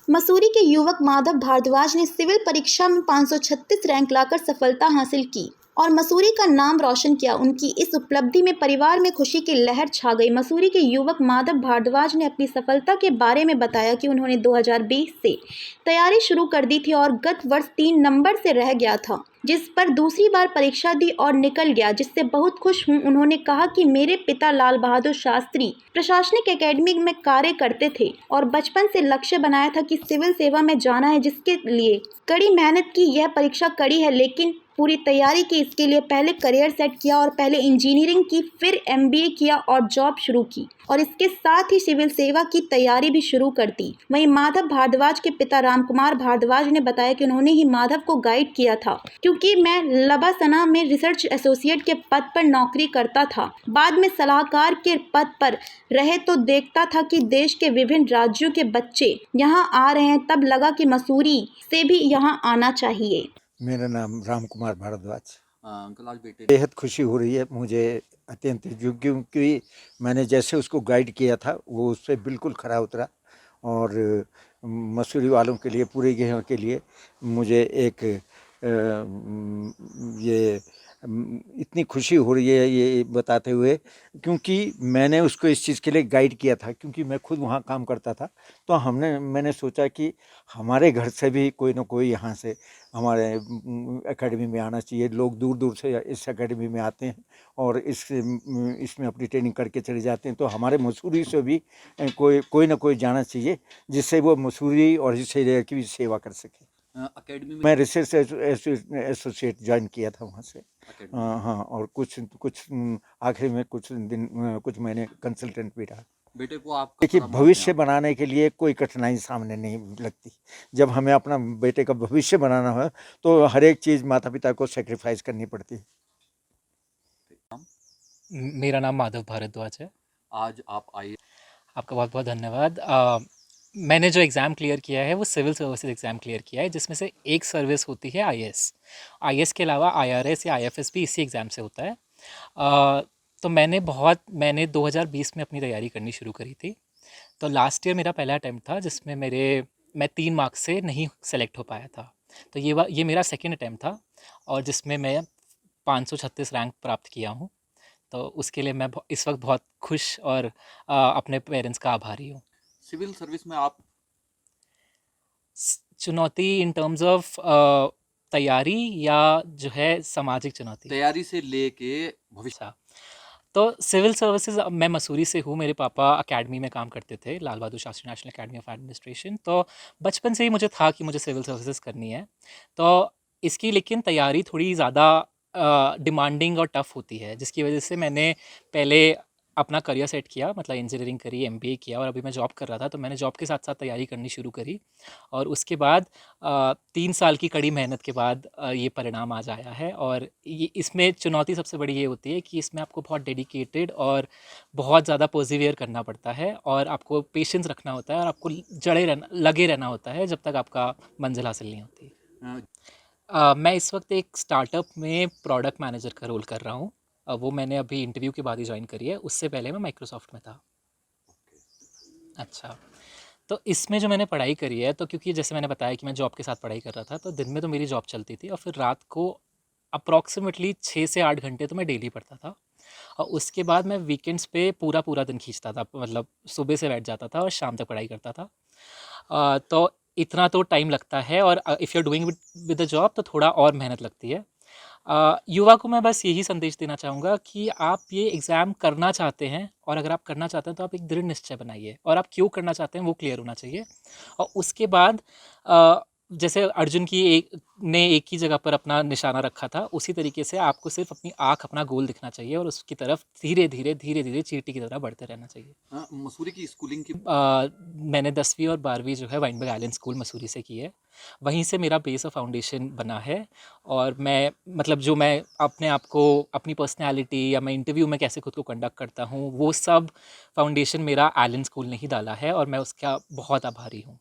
मसूरी के युवक माधव भारद्वाज ने सिविल परीक्षा में 536 रैंक लाकर सफलता हासिल की और मसूरी का नाम रोशन किया। उनकी इस उपलब्धि में परिवार में खुशी की लहर छा गई। मसूरी के युवक माधव भारद्वाज ने अपनी सफलता के बारे में बताया कि उन्होंने 2020 से तैयारी शुरू कर दी थी और गत वर्ष 3 नंबर से रह गया था, जिस पर दूसरी बार परीक्षा दी और निकल गया, जिससे बहुत खुश हूं। उन्होंने कहा कि मेरे पिता लाल बहादुर शास्त्री प्रशासनिक एकेडमी में कार्य करते थे और बचपन से लक्ष्य बनाया था कि सिविल सेवा में जाना है, जिसके लिए कड़ी मेहनत की। यह परीक्षा कड़ी है लेकिन पूरी तैयारी की। इसके लिए पहले करियर सेट किया और पहले इंजीनियरिंग की, फिर एमबीए किया और जॉब शुरू की और इसके साथ ही सिविल सेवा की तैयारी भी शुरू कर दी। वहीं माधव भारद्वाज के पिता रामकुमार भारद्वाज ने बताया कि उन्होंने ही माधव को गाइड किया था, क्योंकि मैं लबासना में रिसर्च एसोसिएट के पद पर नौकरी करता था। बाद में सलाहकार के पद पर रहे तो देखता था कि देश के विभिन्न राज्यों के बच्चे यहाँ आ रहे हैं, तब लगा कि मसूरी से भी यहाँ आना चाहिए। मेरा नाम राम कुमार भारद्वाज। अंकल, आज बेटे बेहद खुशी हो रही है मुझे अत्यंत, क्योंकि मैंने जैसे उसको गाइड किया था वो उस पर बिल्कुल खरा उतरा और मसूरी वालों के लिए, पूरे गेहूँ के लिए मुझे एक ये इतनी खुशी हो रही है ये बताते हुए, क्योंकि मैंने उसको इस चीज़ के लिए गाइड किया था, क्योंकि मैं खुद वहाँ काम करता था। तो मैंने सोचा कि हमारे घर से भी कोई ना कोई यहाँ से हमारे एकेडमी में आना चाहिए। लोग दूर दूर से इस एकेडमी में आते हैं और इसमें अपनी ट्रेनिंग करके चले जाते हैं। तो हमारे मसूरी से भी कोई ना कोई जाना चाहिए, जिससे वो मसूरी और इस एरिया की भी सेवा कर सके। एकेडमी में मैं रिसर्च एसोसिएट ज्वाइन किया था वहाँ से। हाँ, और कुछ आखिर में कुछ महीने कंसल्टेंट भी रहा। बेटे को आप देखिए, भविष्य बनाने के लिए कोई कठिनाई सामने नहीं लगती। जब हमें अपना बेटे का भविष्य बनाना हो तो हर एक चीज़ माता पिता को सेक्रीफाइस करनी पड़ती है। मेरा नाम माधव भारद्वाज है। आज आप आए, आपका बहुत बहुत धन्यवाद। मैंने जो एग्ज़ाम क्लियर किया है वो सिविल सर्विसेज एग्ज़ाम क्लियर किया है, जिसमें से एक सर्विस होती है आईएएस के अलावा आईआरएस या आईएफएस भी इसी एग्ज़ाम से होता है। तो मैंने 2020 में अपनी तैयारी करनी शुरू करी थी। तो लास्ट ईयर मेरा पहला अटैम्प्ट था जिसमें मैं 3 मार्क्स से नहीं सेलेक्ट हो पाया था। तो ये मेरा सेकेंड अटैम्प्ट था और जिसमें मैं 536 रैंक प्राप्त किया हूँ। तो उसके लिए मैं इस वक्त बहुत खुश और अपने पेरेंट्स का आभारी हूँ। सिविल सर्विस में आप चुनौती इन टर्म्स ऑफ तैयारी या जो है सामाजिक चुनौती? तैयारी से लेके भविष्य। अच्छा, तो सिविल सर्विसेज, मैं मसूरी से हूँ। मेरे पापा अकेडमी में काम करते थे, Lal Bahadur Shastri national academy of administration. तो बचपन से ही मुझे था कि मुझे सिविल सर्विसेज करनी है। तो इसकी लेकिन तैयारी थोड़ी ज़्यादा डिमांडिंग और टफ़ होती है, जिसकी वजह से मैंने पहले अपना करियर सेट किया, मतलब इंजीनियरिंग करी, एमबीए किया और अभी मैं जॉब कर रहा था। तो मैंने जॉब के साथ साथ तैयारी करनी शुरू करी और उसके बाद 3 साल की कड़ी मेहनत के बाद ये परिणाम आज आया है। और ये इसमें चुनौती सबसे बड़ी ये होती है कि इसमें आपको बहुत डेडिकेटेड और बहुत ज़्यादा पर्सिवियर करना पड़ता है और आपको पेशेंस रखना होता है और आपको लगे रहना होता है जब तक आपका मंजिल हासिल नहीं होती। मैं इस वक्त एक स्टार्टअप में प्रोडक्ट मैनेजर का रोल कर रहा हूँ। वो मैंने अभी इंटरव्यू के बाद ही ज्वाइन करी है, उससे पहले मैं माइक्रोसॉफ्ट में था। अच्छा, तो इसमें जो मैंने पढ़ाई करी है, तो क्योंकि जैसे मैंने बताया कि मैं जॉब के साथ पढ़ाई कर रहा था, तो दिन में तो मेरी जॉब चलती थी और फिर रात को अप्रॉक्सीमेटली 6 से 8 घंटे तो मैं डेली पढ़ता था। और उसके बाद मैं वीकेंड्स पे पूरा पूरा दिन खींचता था, मतलब सुबह से बैठ जाता था और शाम तक पढ़ाई करता था। तो इतना तो टाइम लगता है और if you are doing with the job तो थोड़ा और मेहनत लगती है। युवा को मैं बस यही संदेश देना चाहूँगा कि आप ये एग्ज़ाम करना चाहते हैं और अगर आप करना चाहते हैं तो आप एक दृढ़ निश्चय बनाइए और आप क्यों करना चाहते हैं वो क्लियर होना चाहिए। और उसके बाद जैसे अर्जुन ने एक ही जगह पर अपना निशाना रखा था, उसी तरीके से आपको सिर्फ अपनी आँख, अपना गोल दिखना चाहिए और उसकी तरफ धीरे धीरे चींटी की तरह बढ़ते रहना चाहिए। मसूरी की स्कूलिंग की मैंने 10वीं और 12वीं जो है वाइनबर्ग आइलैंड स्कूल मसूरी से की है। वहीं से मेरा बेस ऑफ फाउंडेशन बना है और मैं, मतलब जो मैं अपने आप को, अपनी पर्सनैलिटी या मैं इंटरव्यू में कैसे खुद को कंडक्ट करता हूँ, वो सब फाउंडेशन मेरा आइलैंड स्कूल ने ही डाला है और मैं उसका बहुत आभारी हूँ।